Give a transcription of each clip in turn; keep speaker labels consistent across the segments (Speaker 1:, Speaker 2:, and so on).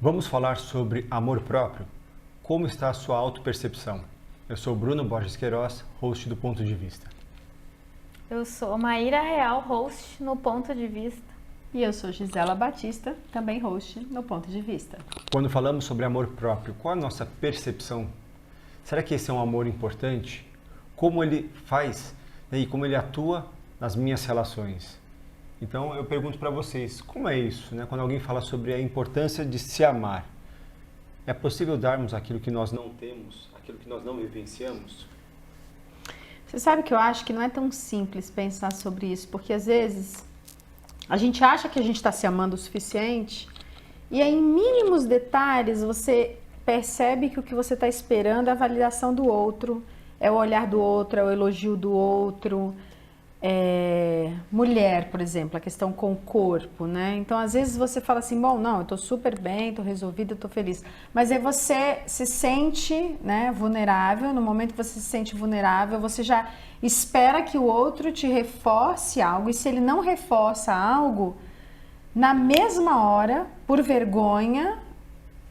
Speaker 1: Vamos falar sobre amor próprio? Como está a sua autopercepção? Eu sou Bruno Borges Queiroz, host do Ponto de Vista.
Speaker 2: Eu sou Maíra Real, host no Ponto de Vista.
Speaker 3: E eu sou Gisela Batista, também host no Ponto de Vista.
Speaker 1: Quando falamos sobre amor próprio, qual a nossa percepção? Será que esse é um amor importante? Como ele faz, né, e como ele atua nas minhas relações? Então eu pergunto para vocês, como é isso, né? Quando alguém fala sobre a importância de se amar, é possível darmos aquilo que nós não temos, aquilo que nós não vivenciamos?
Speaker 3: Você sabe que eu acho que não é tão simples pensar sobre isso, porque às vezes a gente acha que a gente está se amando o suficiente e aí, em mínimos detalhes você percebe que o que você está esperando é a validação do outro, é o olhar do outro, é o elogio do outro. Mulher, por exemplo, a questão com o corpo, né? Então, às vezes você fala assim, bom, não, eu tô super bem, tô resolvida, tô feliz. Mas aí você se sente, né, vulnerável. No momento que você se sente vulnerável, você já espera que o outro te reforce algo. E se ele não reforça algo, na mesma hora, por vergonha,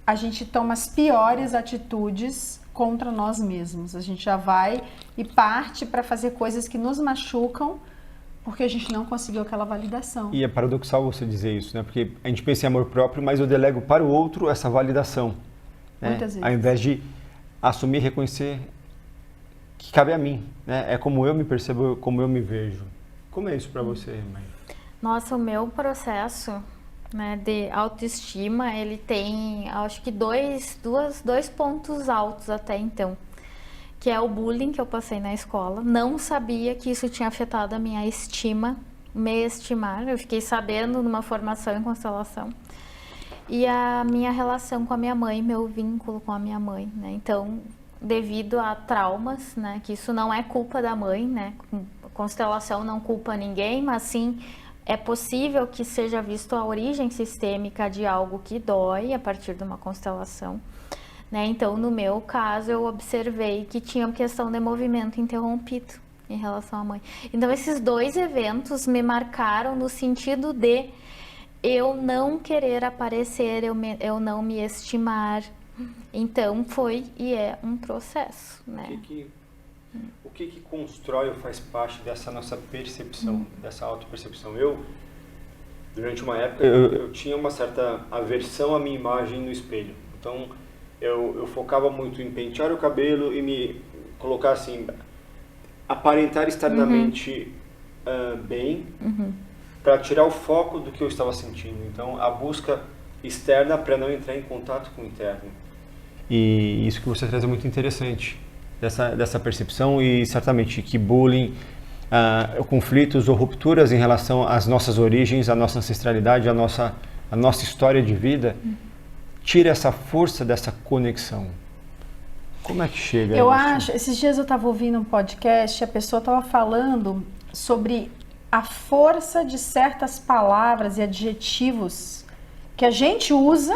Speaker 3: a gente toma as piores atitudes contra nós mesmos. A gente já vai e parte para fazer coisas que nos machucam porque a gente não conseguiu aquela validação.
Speaker 1: E é paradoxal você dizer isso, né? Porque a gente pensa em amor próprio, mas eu delego para o outro essa validação, né?
Speaker 3: Muitas vezes.
Speaker 1: Ao invés de assumir e reconhecer que cabe a mim, né? É como eu me percebo, como eu me vejo. Como é isso para você, mãe?
Speaker 2: Nossa, o meu processo, né, de autoestima, ele tem, acho que dois pontos altos até então, que é o bullying que eu passei na escola. Não sabia que isso tinha afetado a minha estima, me estimar. Eu fiquei sabendo numa formação em constelação. E a minha relação com a minha mãe, meu vínculo com a minha mãe, né? Então, devido a traumas, né, que isso não é culpa da mãe, né? Constelação não culpa ninguém, mas sim é possível que seja visto a origem sistêmica de algo que dói a partir de uma constelação, né? Então, no meu caso, eu observei que tinha uma questão de movimento interrompido em relação à mãe. Então, esses dois eventos me marcaram no sentido de eu não querer aparecer, eu não me estimar. Então, foi e é um processo, né?
Speaker 1: O que constrói ou faz parte dessa nossa percepção, dessa autopercepção? Eu, durante uma época, eu tinha uma certa aversão à minha imagem no espelho. Então, eu focava muito em pentear o cabelo e me colocar assim, aparentar externamente bem, para tirar o foco do que eu estava sentindo. Então, a busca externa para não entrar em contato com o interno. E isso que você traz é muito interessante. Dessa percepção, e certamente que bullying, conflitos ou rupturas em relação às nossas origens, à nossa ancestralidade, à nossa história de vida, tira essa força dessa conexão. Como é que chega
Speaker 3: Eu
Speaker 1: isso?
Speaker 3: acho, esses dias eu estava ouvindo um podcast e a pessoa estava falando sobre a força de certas palavras e adjetivos que a gente usa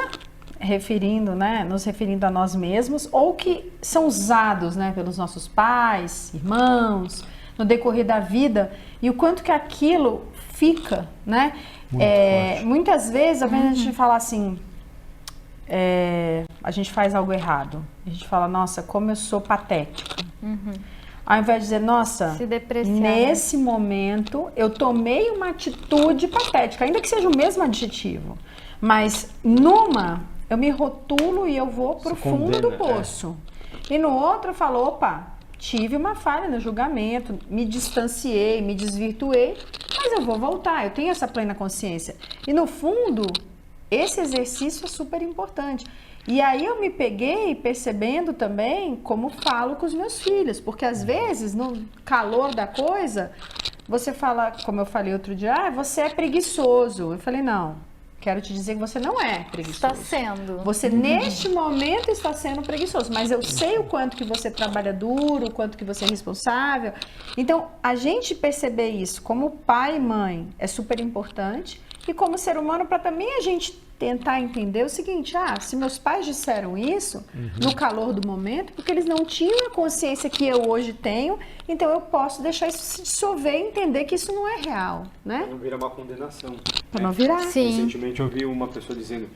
Speaker 3: nos referindo a nós mesmos, ou que são usados, né, pelos nossos pais, irmãos, no decorrer da vida, e o quanto que aquilo fica, né? Muitas vezes, ao invés de a gente falar assim, a gente faz algo errado, a gente fala, nossa, como eu sou patético. Ao invés de dizer, nossa, nesse momento eu tomei uma atitude patética, ainda que seja o mesmo adjetivo, mas eu me rotulo e eu vou pro fundo do poço. E no outro eu falo, opa, tive uma falha no julgamento, me distanciei, me desvirtuei, mas eu vou voltar, eu tenho essa plena consciência. E no fundo, esse exercício é super importante. E aí eu me peguei percebendo também como falo com os meus filhos, porque às vezes, no calor da coisa, você fala, como eu falei outro dia, você é preguiçoso. Eu falei, não. Quero te dizer que você não é preguiçoso.
Speaker 2: Está sendo.
Speaker 3: Você, neste momento, está sendo preguiçoso. Mas eu sei o quanto que você trabalha duro, o quanto que você é responsável. Então, a gente perceber isso como pai e mãe é super importante. E como ser humano, para também a gente tentar entender o seguinte, se meus pais disseram isso no calor do momento, porque eles não tinham a consciência que eu hoje tenho, então eu posso deixar isso se dissolver e entender que isso não é real, né?
Speaker 1: Para não virar uma condenação.
Speaker 3: Para não virar.
Speaker 2: Sim.
Speaker 1: Recentemente eu vi uma pessoa dizendo,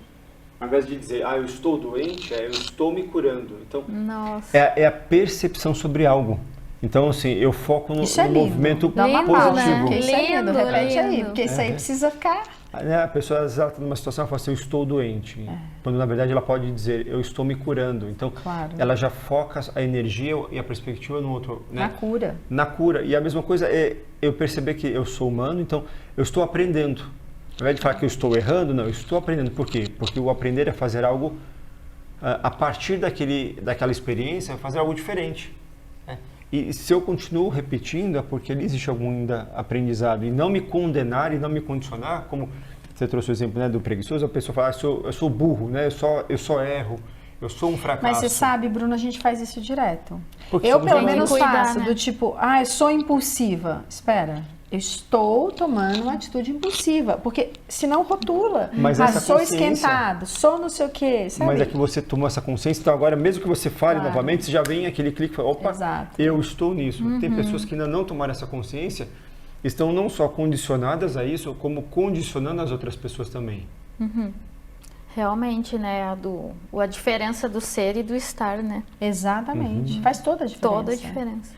Speaker 1: Ao invés de dizer, eu estou doente, eu estou me curando. Então,
Speaker 2: Nossa.
Speaker 1: é a percepção sobre algo. Então, assim, eu foco no movimento
Speaker 3: positivo.
Speaker 2: Né?
Speaker 3: Isso é lindo, repete aí,
Speaker 2: lindo.
Speaker 3: porque isso aí precisa ficar...
Speaker 1: A pessoa está numa situação, ela fala assim, eu estou doente. Quando, na verdade, ela pode dizer, eu estou me curando. Então, ela já foca a energia e a perspectiva no outro. Né?
Speaker 3: Na cura.
Speaker 1: Na cura. E a mesma coisa é eu perceber que eu sou humano, então eu estou aprendendo. Ao invés de falar que eu estou errando, não, eu estou aprendendo. Por quê? Porque o aprender é fazer algo, a partir daquela experiência, fazer algo diferente. E se eu continuo repetindo, é porque ali existe algum ainda aprendizado. E não me condenar e não me condicionar, como você trouxe o exemplo, né, do preguiçoso, a pessoa fala, eu sou burro, né, eu só erro, eu sou um fracasso.
Speaker 3: Mas você sabe, Bruno, a gente faz isso direto.
Speaker 1: Porque
Speaker 3: eu, pelo menos, faço,
Speaker 2: né?
Speaker 3: do tipo, eu sou impulsiva. Espera, eu estou tomando uma atitude impulsiva, porque senão rotula.
Speaker 1: Mas
Speaker 3: sou esquentado, sou não sei o quê, sabe?
Speaker 1: Mas é que você tomou essa consciência, então agora mesmo que você fale novamente, você já vem aquele clique e fala, opa, eu estou nisso. Tem pessoas que ainda não tomaram essa consciência, estão não só condicionadas a isso, como condicionando as outras pessoas também.
Speaker 2: Realmente, né, a diferença do ser e do estar, né?
Speaker 3: Exatamente, faz toda a diferença.
Speaker 2: Toda a diferença.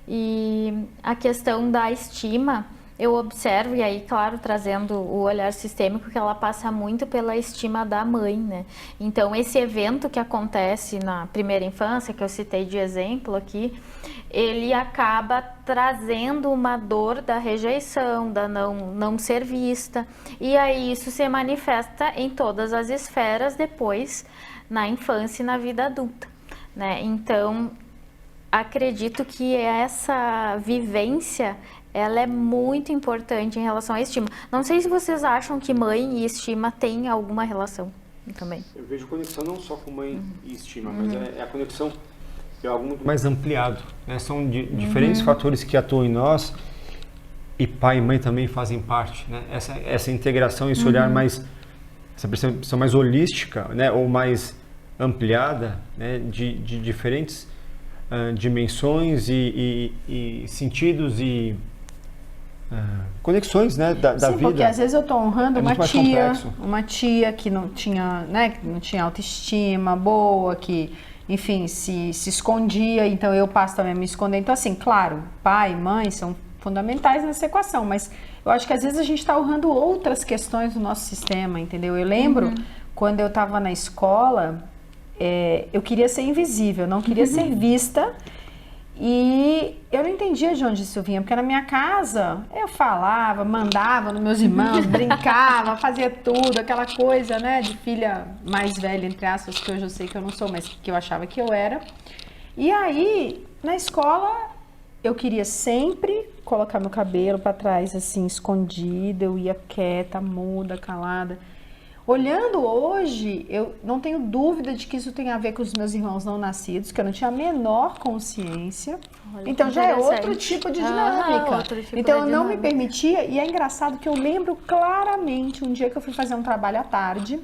Speaker 2: E a questão da estima, eu observo, e aí, claro, trazendo o olhar sistêmico, que ela passa muito pela estima da mãe, né? Então, esse evento que acontece na primeira infância, que eu citei de exemplo aqui, ele acaba trazendo uma dor da rejeição, da não ser vista, e aí isso se manifesta em todas as esferas depois, na infância e na vida adulta, né? Então, acredito que essa vivência, ela é muito importante em relação à estima. Não sei se vocês acham que mãe e estima têm alguma relação também.
Speaker 1: Eu vejo conexão não só com mãe e estima, mas é a conexão é algo muito mais ampliado. Né? São diferentes fatores que atuam em nós e pai e mãe também fazem parte. Né? Essa integração, esse olhar mais, essa percepção mais holística, né? Ou mais ampliada, né? de diferentes dimensões e sentidos e conexões, né, da vida.
Speaker 3: Porque às vezes eu estou honrando uma tia que não tinha, né, que não tinha autoestima boa, que, enfim, se escondia, então eu passo também a me esconder. Então, assim, claro, pai e mãe são fundamentais nessa equação, mas eu acho que às vezes a gente está honrando outras questões do nosso sistema, entendeu? Eu lembro quando eu estava na escola, eu queria ser invisível, não queria ser vista, e eu não entendia de onde isso vinha, porque na minha casa eu falava, mandava nos meus irmãos, brincava, fazia tudo, aquela coisa, né, de filha mais velha, entre aspas, que hoje eu sei que eu não sou, mas que eu achava que eu era. E aí, na escola, eu queria sempre colocar meu cabelo para trás, assim, escondido, eu ia quieta, muda, calada. Olhando hoje, eu não tenho dúvida de que isso tem a ver com os meus irmãos não nascidos, que eu não tinha a menor consciência.
Speaker 2: Olha,
Speaker 3: então já é outro tipo de dinâmica. Então eu não me permitia, e é engraçado que eu lembro claramente um dia que eu fui fazer um trabalho à tarde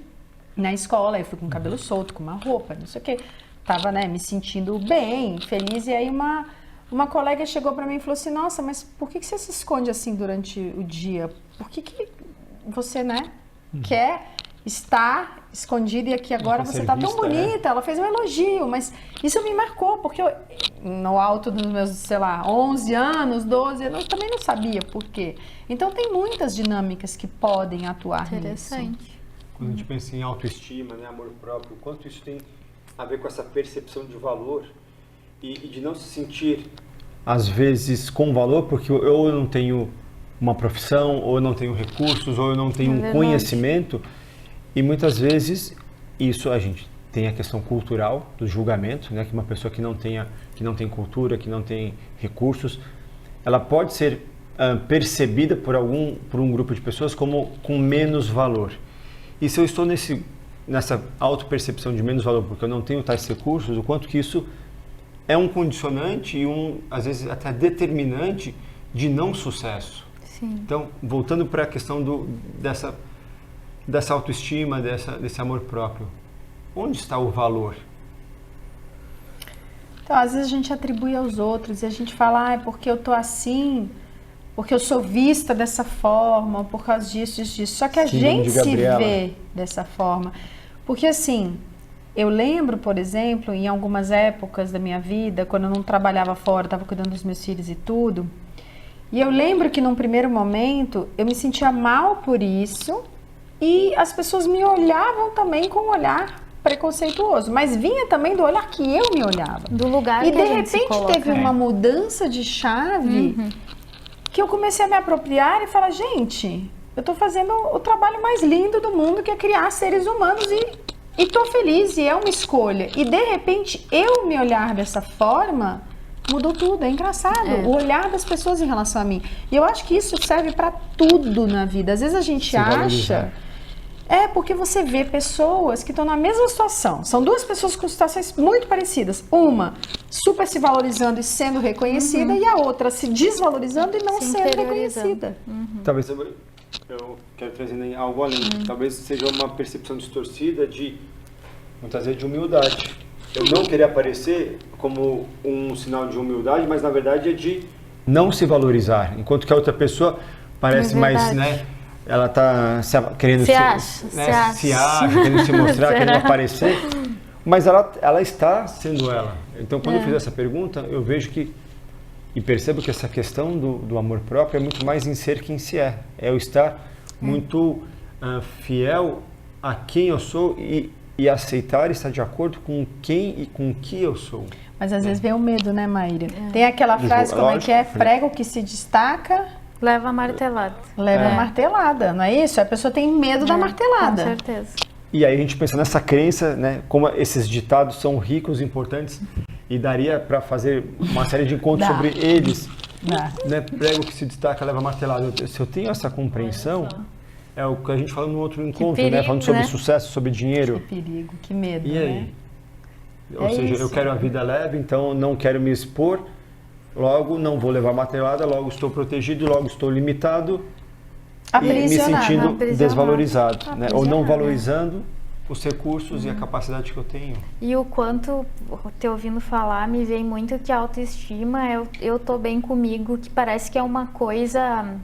Speaker 3: na escola, eu fui com o cabelo solto, com uma roupa, não sei o quê. Tava, né, me sentindo bem, feliz, e aí uma colega chegou pra mim e falou assim, nossa, mas por que você se esconde assim durante o dia? Por que você, né, quer estar escondida e aqui agora você tá tão bonita? Ela fez um elogio, mas isso me marcou, porque eu, no alto dos meus, sei lá, 11 anos, 12 anos, eu também não sabia por quê. Então tem muitas dinâmicas que podem atuar nisso.
Speaker 1: Quando a gente pensa em autoestima, né, amor próprio, o quanto isso tem a ver com essa percepção de valor e de não se sentir, às vezes, com valor, porque ou eu não tenho uma profissão, ou eu não tenho recursos, ou eu não tenho um conhecimento. E muitas vezes isso a gente tem a questão cultural do julgamento, né, que uma pessoa que não tem cultura, que não tem recursos, ela pode ser percebida por um grupo de pessoas como com menos valor. E se eu estou nessa autopercepção de menos valor porque eu não tenho tais recursos, o quanto que isso é um condicionante e às vezes até determinante de não sucesso.
Speaker 2: Sim.
Speaker 1: Então, voltando para a questão dessa autoestima, desse amor próprio, onde está o valor?
Speaker 3: Então, às vezes a gente atribui aos outros e a gente fala, porque eu tô assim, porque eu sou vista dessa forma, por causa disso. Só que a gente se vê dessa forma. Porque assim, eu lembro, por exemplo, em algumas épocas da minha vida, quando eu não trabalhava fora, estava cuidando dos meus filhos e tudo, e eu lembro que num primeiro momento eu me sentia mal por isso e as pessoas me olhavam também com um olhar preconceituoso, mas vinha também do olhar que eu me olhava.
Speaker 2: Do lugar
Speaker 3: e
Speaker 2: que
Speaker 3: de
Speaker 2: a gente se
Speaker 3: repente
Speaker 2: coloca.
Speaker 3: teve uma mudança de chave que eu comecei a me apropriar e falar, gente, eu tô fazendo o trabalho mais lindo do mundo, que é criar seres humanos e tô feliz, e é uma escolha. E de repente eu me olhar dessa forma mudou tudo, é engraçado. O olhar das pessoas em relação a mim. E eu acho que isso serve para tudo na vida. Às vezes a gente acha... porque você vê pessoas que estão na mesma situação. São duas pessoas com situações muito parecidas. Uma super se valorizando e sendo reconhecida, e a outra se desvalorizando e não sendo reconhecida.
Speaker 1: Talvez eu quero trazer algo além. Talvez seja uma percepção distorcida de, muitas vezes, de humildade. Eu não querer aparecer como um sinal de humildade, mas na verdade é de não se valorizar. Enquanto que a outra pessoa parece mais, né? Ela está querendo se acha, querendo se mostrar, querendo aparecer, mas ela está sendo ela. Então, quando eu fiz essa pergunta, eu vejo que, e percebo que essa questão do amor próprio é muito mais em ser quem se é. É eu estar muito fiel a quem eu sou e aceitar e estar de acordo com quem e com o que eu sou.
Speaker 3: Mas às vezes vem o medo, né, Maíra? Tem aquela frase, como é que é? Prego que se destaca...
Speaker 2: Leva a martelada.
Speaker 3: Leva a martelada, não é isso? A pessoa tem medo da martelada.
Speaker 2: Com certeza.
Speaker 1: E aí a gente pensa nessa crença, né? Como esses ditados são ricos e importantes, e daria para fazer uma série de encontros sobre eles. Né? Prego que se destaca, leva a martelada. Se eu tenho essa compreensão, é o que a gente fala no outro encontro, perigo, né? Falando sobre sucesso, sobre dinheiro.
Speaker 3: Que perigo, que medo,
Speaker 1: e aí?
Speaker 3: Né?
Speaker 1: Ou seja, eu quero a vida leve, então não quero me expor. Logo, não vou levar martelada, logo estou protegido, logo estou limitado e me sentindo desvalorizado, né? Ou não valorizando os recursos e a capacidade que eu tenho.
Speaker 2: E o quanto, te ouvindo falar, me vem muito que a autoestima é eu tô bem comigo, que parece que é uma coisa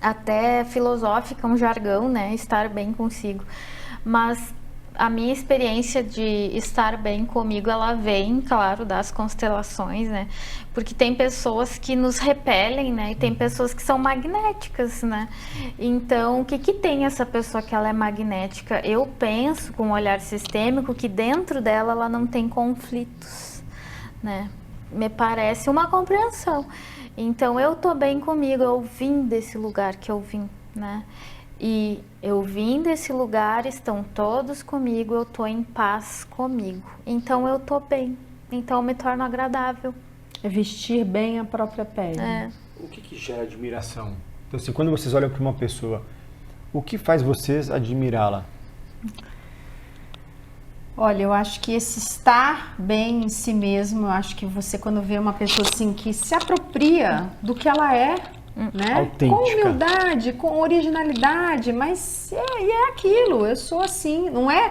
Speaker 2: até filosófica, um jargão, né? Estar bem consigo. Mas a minha experiência de estar bem comigo, ela vem, claro, das constelações, né? Porque tem pessoas que nos repelem, né? E tem pessoas que são magnéticas, né? Então, o que tem essa pessoa que ela é magnética? Eu penso, com um olhar sistêmico, que dentro dela ela não tem conflitos, né? Me parece uma compreensão. Então, eu tô bem comigo, eu vim desse lugar que eu vim, né? E eu vim desse lugar, estão todos comigo, eu tô em paz comigo. Então eu tô bem, então eu me torno agradável.
Speaker 3: É vestir bem a própria pele.
Speaker 1: O que gera admiração? Então, assim, quando vocês olham para uma pessoa, o que faz vocês admirá-la?
Speaker 3: Olha, eu acho que esse estar bem em si mesmo, eu acho que você, quando vê uma pessoa assim que se apropria do que ela é, né?
Speaker 1: Autêntica.
Speaker 3: Com humildade, com originalidade, mas é aquilo, eu sou assim, não é,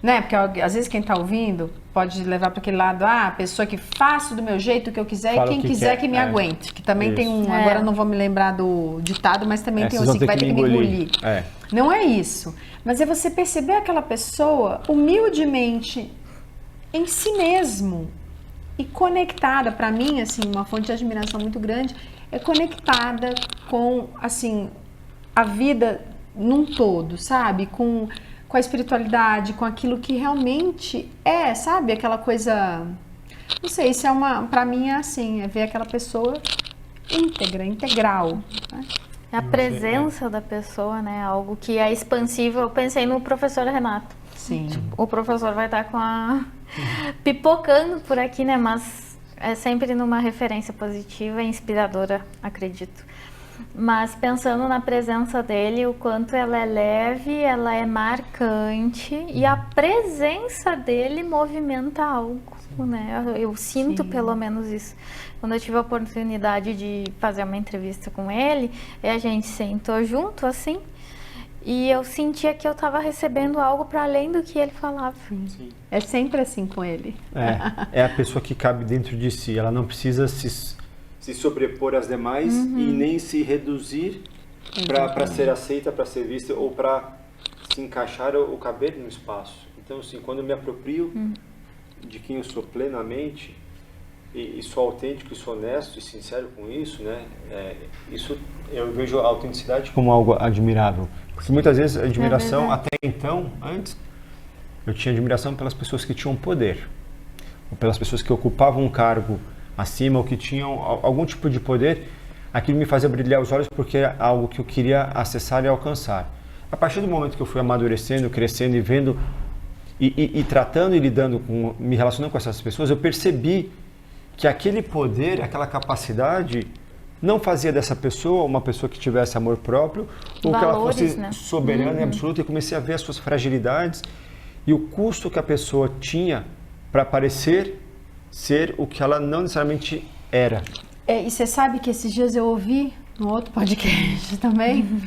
Speaker 3: né? Porque às vezes quem está ouvindo pode levar para aquele lado, a pessoa que faço do meu jeito o que eu quiser e quem quiser que me aguente, que também isso. Tem agora eu não vou me lembrar do ditado, mas também tem assim, que vai ter que me engolir. Não é isso, mas é você perceber aquela pessoa humildemente em si mesmo e conectada, para mim, assim, uma fonte de admiração muito grande, é conectada com, assim, a vida num todo, sabe? Com a espiritualidade, com aquilo que realmente é, sabe? Aquela coisa... Não sei, isso é pra mim é assim, é ver aquela pessoa íntegra, integral. Né?
Speaker 2: A presença da pessoa, né? Algo que é expansível. Eu pensei no professor Renato.
Speaker 3: Sim.
Speaker 2: O professor vai estar com a... pipocando por aqui, né? Mas... é sempre numa referência positiva e inspiradora, acredito. Mas pensando na presença dele, o quanto ela é leve, ela é marcante e a presença dele movimenta algo, né? Eu sinto pelo menos isso. Quando eu tive a oportunidade de fazer uma entrevista com ele, a gente sentou junto assim e eu sentia que eu estava recebendo algo para além do que ele falava.
Speaker 3: Sim. É sempre assim com ele.
Speaker 1: É a pessoa que cabe dentro de si. Ela não precisa se sobrepor às demais e nem se reduzir para ser aceita, para ser vista ou para se encaixar ou caber no espaço. Então, assim, quando eu me aproprio de quem eu sou plenamente e sou autêntico e sou honesto e sincero com isso, né? Isso eu vejo a autenticidade como algo admirável. Porque muitas vezes a admiração, até então, antes, eu tinha admiração pelas pessoas que tinham poder, ou pelas pessoas que ocupavam um cargo acima, ou que tinham algum tipo de poder. Aquilo me fazia brilhar os olhos porque era algo que eu queria acessar e alcançar. A partir do momento que eu fui amadurecendo, crescendo e vendo, e tratando e lidando com, me relacionando com essas pessoas, eu percebi que aquele poder, aquela capacidade, não fazia dessa pessoa uma pessoa que tivesse amor próprio, ou que ela fosse soberana e absoluta, e comecei a ver as suas fragilidades e o custo que a pessoa tinha para parecer ser o que ela não necessariamente era.
Speaker 3: E você sabe que esses dias eu ouvi no outro podcast também,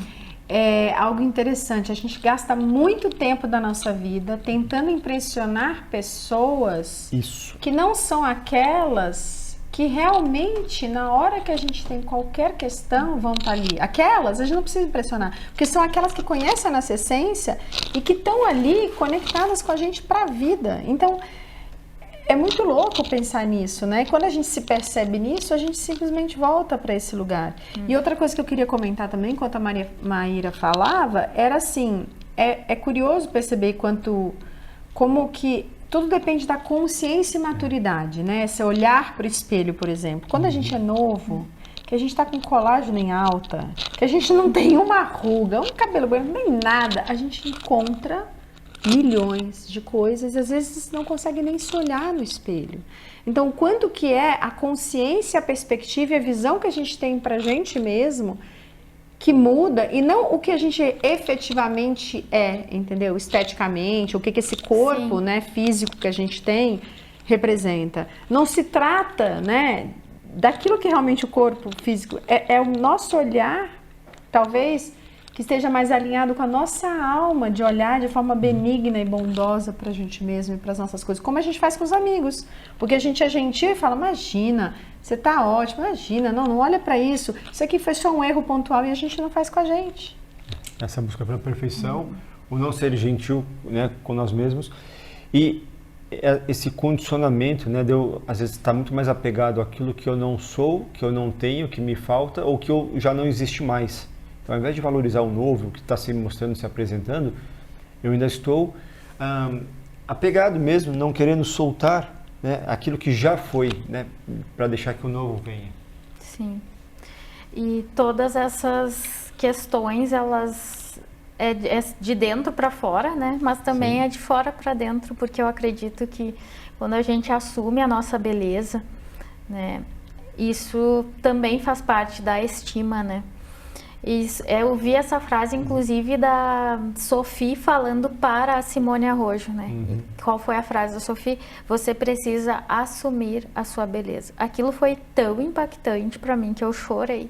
Speaker 3: algo interessante. A gente gasta muito tempo da nossa vida tentando impressionar pessoas que não são aquelas que realmente, na hora que a gente tem qualquer questão, vão estar ali. Aquelas, a gente não precisa impressionar, porque são aquelas que conhecem a nossa essência e que estão ali conectadas com a gente para a vida. Então, é muito louco pensar nisso, né? Quando a gente se percebe nisso, a gente simplesmente volta para esse lugar. E outra coisa que eu queria comentar também, enquanto a Maíra falava, era assim, é curioso perceber como que tudo depende da consciência e maturidade, né? Esse olhar para o espelho, por exemplo. Quando a gente é novo, que a gente está com colágeno em alta, que a gente não tem uma ruga, um cabelo branco, nem nada, a gente encontra milhões de coisas e às vezes não consegue nem se olhar no espelho. Então, quanto que é a consciência, a perspectiva e a visão que a gente tem pra gente mesmo que muda, e não o que a gente efetivamente entendeu? Esteticamente, o que esse corpo, né, físico que a gente tem representa. Não se trata, né, daquilo que realmente o corpo físico é o nosso olhar, talvez, que esteja mais alinhado com a nossa alma, de olhar de forma benigna e bondosa para a gente mesmo e para as nossas coisas, como a gente faz com os amigos. Porque a gente é gentil e fala, imagina, você tá ótimo, imagina, não olha para isso aqui foi só um erro pontual, e a gente não faz com a gente.
Speaker 1: Essa busca pela perfeição, o não ser gentil, né, com nós mesmos, e esse condicionamento, né, de eu, às vezes, estar muito mais apegado àquilo que eu não sou, que eu não tenho, que me falta, ou que eu já não existe mais. Então, ao invés de valorizar o novo, o que está se mostrando, se apresentando, eu ainda estou apegado mesmo, não querendo soltar, né, aquilo que já foi, né, para deixar que o novo venha.
Speaker 2: Sim. E todas essas questões, elas é de dentro para fora, né? Mas também é de fora para dentro, porque eu acredito que quando a gente assume a nossa beleza, né, isso também faz parte da estima, né? Eu vi essa frase, inclusive, da Sophie falando para a Simone Arrojo, né? Qual foi a frase da Sophie? Você precisa assumir a sua beleza. Aquilo foi tão impactante para mim que eu chorei.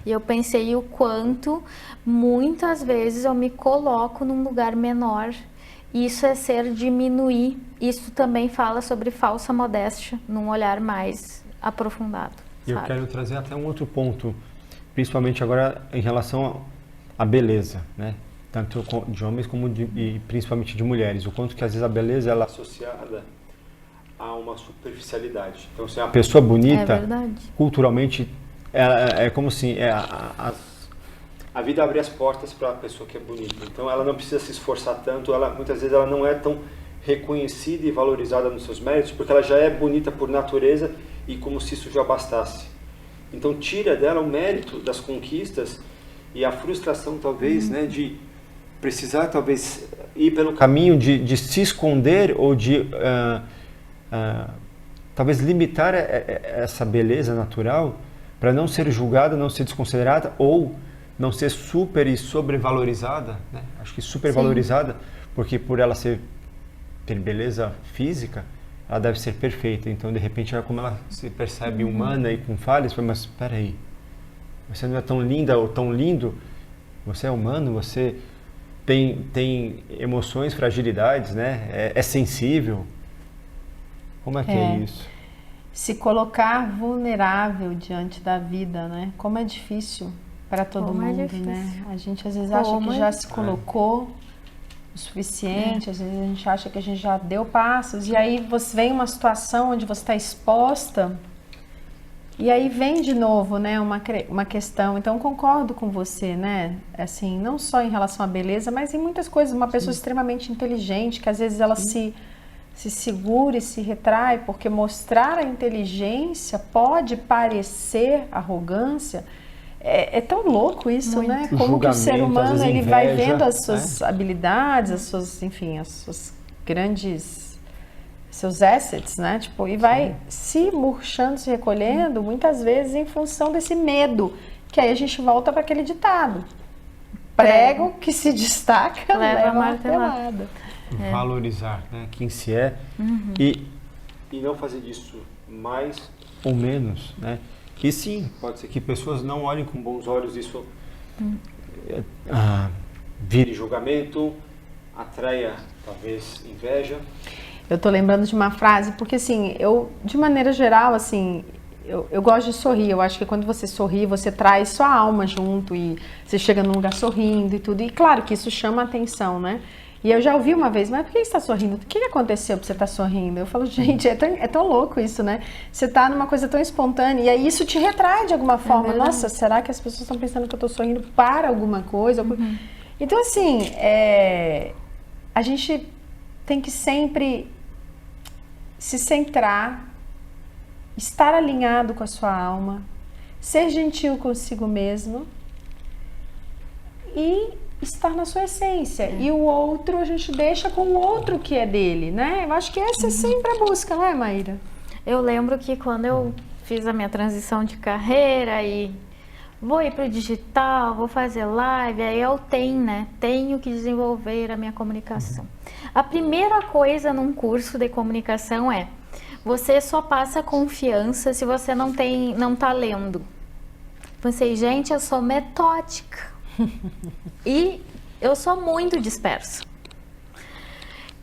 Speaker 2: E eu pensei o quanto, muitas vezes, eu me coloco num lugar menor. Isso é ser diminuir. Isso também fala sobre falsa modéstia, num olhar mais aprofundado.
Speaker 1: E eu quero trazer até um outro ponto, principalmente agora em relação à beleza, né? Tanto de homens como e principalmente de mulheres. O quanto que às vezes a beleza ela é associada a uma superficialidade. Então, se a pessoa bonita, culturalmente, é como assim, a vida abre as portas para a pessoa que é bonita. Então, ela não precisa se esforçar tanto. Muitas vezes ela não é tão reconhecida e valorizada nos seus méritos, porque ela já é bonita por natureza e como se isso já bastasse. Então tira dela o mérito das conquistas e a frustração, talvez, né, de precisar, talvez, ir pelo caminho de se esconder ou de, talvez, limitar essa beleza natural para não ser julgada, não ser desconsiderada ou não ser super e sobrevalorizada, né? Acho que supervalorizada, porque por ela ter beleza física, ela deve ser perfeita. Então, de repente, como ela se percebe humana e com falhas, mas espera aí, você não é tão linda ou tão lindo, você é humano, você tem emoções, fragilidades, né? É sensível. Como é que é isso?
Speaker 3: Se colocar vulnerável diante da vida, né? Como é difícil para todo mundo, né? A gente às vezes acha que já se colocou o suficiente, às vezes a gente acha que a gente já deu passos, e aí você vem uma situação onde você está exposta, e aí vem de novo, né, uma questão. Então, concordo com você, né, assim, não só em relação à beleza, mas em muitas coisas. Uma pessoa extremamente inteligente, que às vezes ela se segura e se retrai, porque mostrar a inteligência pode parecer arrogância. É tão louco isso, muito, né? Como que o ser humano ele vai vendo as suas habilidades, as suas, enfim, as suas seus assets, né? Tipo, e vai se murchando, se recolhendo, muitas vezes em função desse medo. Que aí a gente volta para aquele ditado: prego que se destaca leva martelada.
Speaker 1: Valorizar, né, quem se é, e não fazer disso mais ou menos, né? E sim, pode ser que pessoas não olhem com bons olhos, isso vire julgamento, atraia talvez inveja.
Speaker 3: Eu tô lembrando de uma frase, porque assim, eu, de maneira geral, assim, eu gosto de sorrir. Eu acho que quando você sorri, você traz sua alma junto e você chega num lugar sorrindo e tudo. E claro que isso chama a atenção, né? E eu já ouvi uma vez, mas por que você está sorrindo? O que aconteceu para você estar sorrindo? Eu falo, gente, é tão louco isso, né? Você tá numa coisa tão espontânea e aí isso te retrai de alguma forma. Nossa, será que as pessoas estão pensando que eu estou sorrindo para alguma coisa? Então, assim, a gente tem que sempre se centrar, estar alinhado com a sua alma, ser gentil consigo mesmo e estar na sua essência. E o outro a gente deixa com o outro que é dele, né? Eu acho que essa é sempre a busca, não é, Maíra?
Speaker 2: Eu lembro que quando eu fiz a minha transição de carreira e vou ir para o digital, vou fazer live, aí eu tenho que desenvolver a minha comunicação. A primeira coisa num curso de comunicação é: você só passa confiança se você não tá lendo. Pensei, gente, eu sou metódica. E eu sou muito dispersa.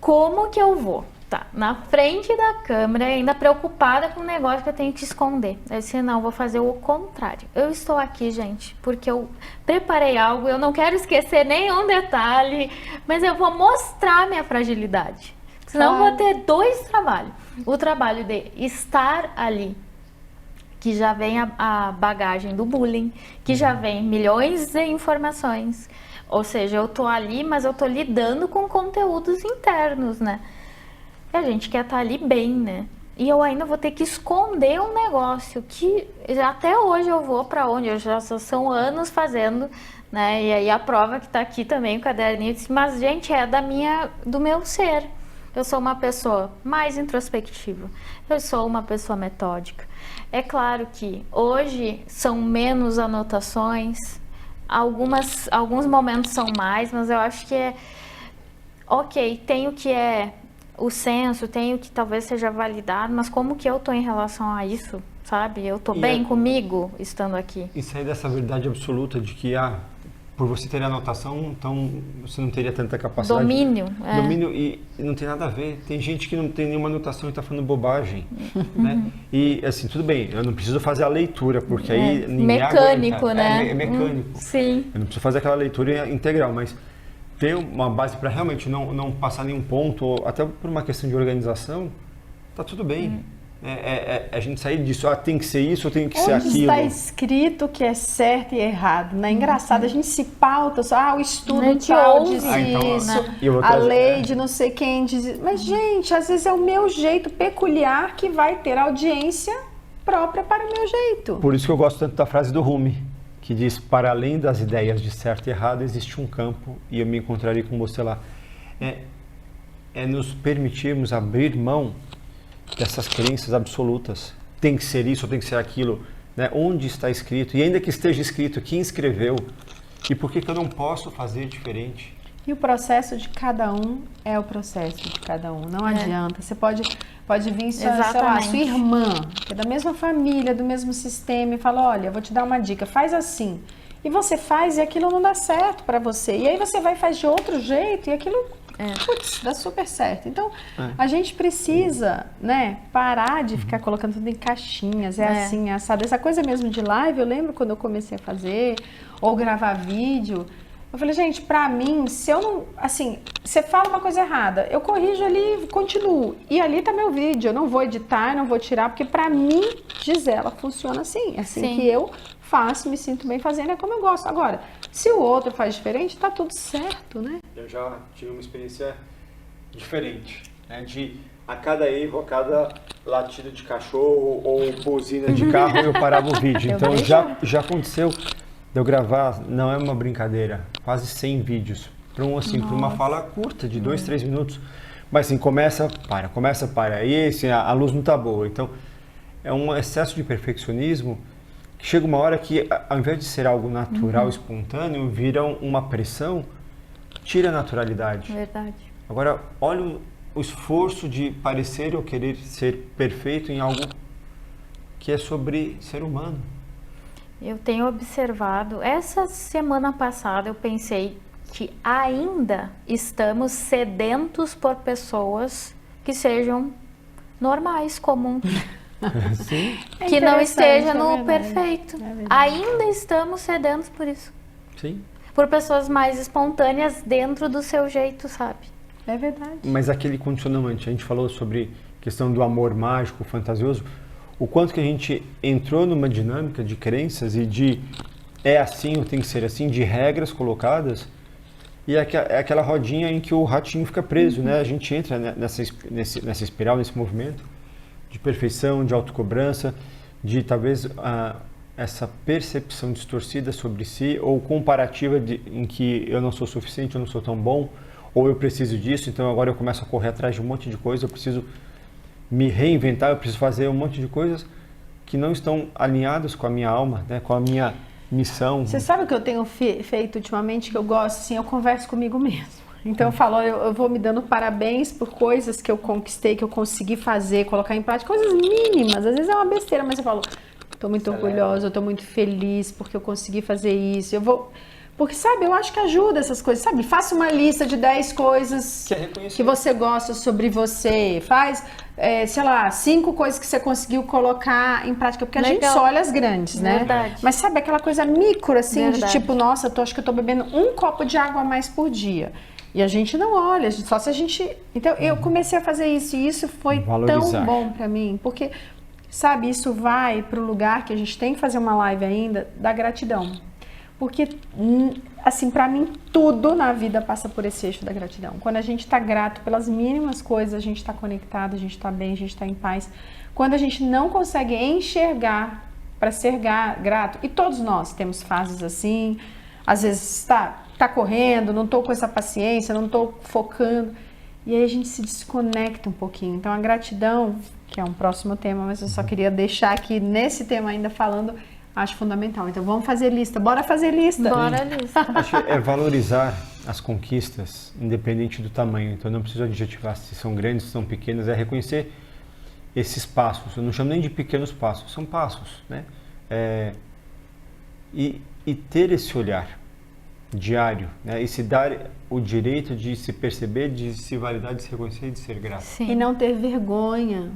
Speaker 2: Como que eu vou na frente da câmera ainda preocupada com um negócio que eu tenho que esconder? Eu disse, não, vou fazer o contrário. Eu estou aqui, gente, porque eu preparei algo, eu não quero esquecer nenhum detalhe, mas eu vou mostrar minha fragilidade. Senão eu vou ter dois trabalhos. O trabalho de estar ali, que já vem a bagagem do bullying, que já vem milhões de informações. Ou seja, eu tô ali, mas eu tô lidando com conteúdos internos, né? E a gente quer estar ali bem, né? E eu ainda vou ter que esconder um negócio que até hoje eu vou para onde? Eu já são anos fazendo, né? E aí a prova que tá aqui também, o caderninho, disse, mas gente, é do meu ser. Eu sou uma pessoa mais introspectiva. Eu sou uma pessoa metódica. É claro que hoje são menos anotações, alguns momentos são mais, mas eu acho que tem o que é o senso, tem o que talvez seja validado, mas como que eu tô em relação a isso, sabe? Eu tô bem comigo estando aqui.
Speaker 1: Isso aí dessa verdade absoluta de que, por você ter anotação, então você não teria tanta capacidade.
Speaker 2: Domínio.
Speaker 1: Domínio e não tem nada a ver. Tem gente que não tem nenhuma anotação e está falando bobagem, né? E assim, tudo bem, eu não preciso fazer a leitura, porque aí ninguém
Speaker 2: mecânico,
Speaker 1: aguenta.
Speaker 2: né?
Speaker 1: É mecânico.
Speaker 2: Sim.
Speaker 1: Eu não preciso fazer aquela leitura integral, mas ter uma base para realmente não passar nenhum ponto, ou até por uma questão de organização, tá tudo bem. A gente sair disso, tem que ser isso ou tem que ser aquilo.
Speaker 3: Onde está escrito que é certo e errado, né? Engraçado, a gente se pauta só, o estudo tal diz isso, a lei de não sei quem diz isso. Mas, gente, às vezes é o meu jeito peculiar que vai ter audiência própria para o meu jeito.
Speaker 1: Por isso que eu gosto tanto da frase do Rumi, que diz, para além das ideias de certo e errado, existe um campo e eu me encontrarei com você lá. É nos permitirmos abrir mão dessas crenças absolutas. Tem que ser isso ou tem que ser aquilo, né? Onde está escrito? E ainda que esteja escrito, quem escreveu? E por que eu não posso fazer diferente?
Speaker 3: E o processo de cada um é o processo de cada um. Não adianta. Você pode vir sua irmã, que é da mesma família, do mesmo sistema, e fala, olha, eu vou te dar uma dica, faz assim. E você faz e aquilo não dá certo para você. E aí você vai e faz de outro jeito e aquilo... dá super certo. Então, a gente precisa, né, parar de ficar colocando tudo em caixinhas, assim, assado. Essa coisa mesmo de live, eu lembro quando eu comecei a fazer, ou gravar vídeo, Eu falei, gente, pra mim, se eu não, assim, você fala uma coisa errada, eu corrijo ali, continuo. E ali tá meu vídeo, eu não vou editar, não vou tirar, porque pra mim, Gisela, funciona assim. É assim que eu faço, me sinto bem fazendo, é como eu gosto. Agora, se o outro faz diferente, tá tudo certo, né?
Speaker 1: Eu já tive uma experiência diferente, né? De a cada erro, a cada latido de cachorro ou buzina de carro, eu parava o vídeo. Então já aconteceu de eu gravar, não é uma brincadeira, quase 100 vídeos para uma fala curta de 2, 3 minutos. Mas assim, começa, para. E assim, a luz não tá boa. Então, é um excesso de perfeccionismo que chega uma hora que, ao invés de ser algo natural, espontâneo, vira uma pressão, tira a naturalidade.
Speaker 2: Verdade.
Speaker 1: Agora, olha o esforço de parecer ou querer ser perfeito em algo que é sobre ser humano.
Speaker 2: Eu tenho observado, essa semana passada eu pensei que ainda estamos sedentos por pessoas que sejam normais, comuns.
Speaker 1: Sim.
Speaker 2: Que não esteja no perfeito. Ainda estamos sedentos por isso.
Speaker 1: Sim.
Speaker 2: Por pessoas mais espontâneas dentro do seu jeito, sabe?
Speaker 3: É verdade.
Speaker 1: Mas aquele condicionamento, a gente falou sobre questão do amor mágico, fantasioso, o quanto que a gente entrou numa dinâmica de crenças e de é assim ou tem que ser assim, de regras colocadas, e é aquela rodinha em que o ratinho fica preso, né? A gente entra nessa espiral, nesse movimento de perfeição, de autocobrança, de talvez essa percepção distorcida sobre si ou comparativa em que eu não sou suficiente, eu não sou tão bom, ou eu preciso disso, então agora eu começo a correr atrás de um monte de coisa, eu preciso me reinventar, eu preciso fazer um monte de coisas que não estão alinhadas com a minha alma, né, com a minha missão.
Speaker 3: Você sabe o que eu tenho feito ultimamente que eu gosto? Assim, eu converso comigo mesmo. Então eu falo, eu vou me dando parabéns por coisas que eu conquistei, que eu consegui fazer, colocar em prática, coisas mínimas, às vezes é uma besteira, mas eu falo, estou muito orgulhosa, eu estou muito feliz porque eu consegui fazer isso, porque, sabe, eu acho que ajuda essas coisas, sabe? Faça uma lista de 10 coisas que você gosta sobre você. Faz, sei lá, 5 coisas que você conseguiu colocar em prática. Porque a gente só olha as grandes, né?
Speaker 2: Verdade.
Speaker 3: Mas sabe, aquela coisa micro, assim, de tipo, nossa, acho que eu tô bebendo 1 copo de água a mais por dia. E a gente não olha, só se a gente... Então, eu comecei a fazer isso e isso foi tão bom pra mim. Porque, sabe, isso vai pro lugar que a gente tem que fazer uma live ainda, da gratidão. Porque, assim, pra mim, tudo na vida passa por esse eixo da gratidão. Quando a gente tá grato pelas mínimas coisas, a gente tá conectado, a gente tá bem, a gente tá em paz. Quando a gente não consegue enxergar para ser grato, e todos nós temos fases assim, às vezes tá correndo, não tô com essa paciência, não tô focando, e aí a gente se desconecta um pouquinho. Então, a gratidão, que é um próximo tema, mas eu só queria deixar aqui nesse tema ainda falando, acho fundamental. Então vamos fazer lista. Bora fazer lista.
Speaker 2: Bora lista.
Speaker 1: Acho que é valorizar as conquistas, independente do tamanho. Então não preciso adjetivar se são grandes, se são pequenas. É reconhecer esses passos. Eu não chamo nem de pequenos passos, são passos, né? E ter esse olhar diário, né? E se dar o direito de se perceber, de se validar, de se reconhecer e de ser grato.
Speaker 3: Sim. E não ter vergonha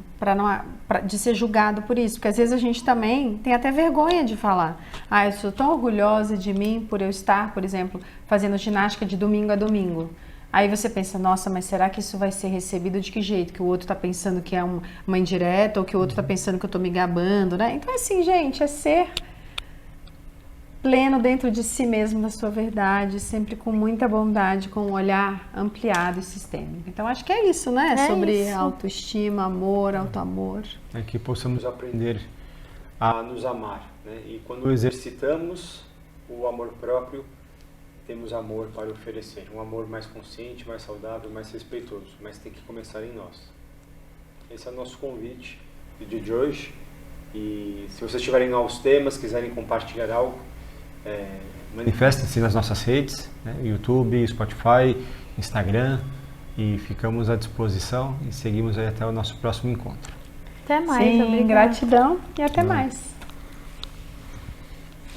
Speaker 3: de ser julgado por isso, porque às vezes a gente também tem até vergonha de falar, eu sou tão orgulhosa de mim por eu estar, por exemplo, fazendo ginástica de domingo a domingo. Aí você pensa, nossa, mas será que isso vai ser recebido de que jeito? Que o outro tá pensando que é uma indireta, ou que o outro tá pensando que eu tô me gabando, né? Então assim, gente, é ser pleno dentro de si mesmo, da sua verdade, sempre com muita bondade, com um olhar ampliado e sistêmico. Então, acho que é isso, né? Sobre autoestima, amor, autoamor.
Speaker 1: É que possamos aprender a nos amar, né? E quando exercitamos o amor próprio, temos amor para oferecer. Um amor mais consciente, mais saudável, mais respeitoso. Mas tem que começar em nós. Esse é o nosso convite do dia de hoje. E se vocês tiverem novos temas, quiserem compartilhar algo, manifestem-se nas nossas redes, né? YouTube, Spotify, Instagram, e ficamos à disposição e seguimos aí até o nosso próximo encontro.
Speaker 2: Até mais,
Speaker 3: Sim, gratidão e até mais.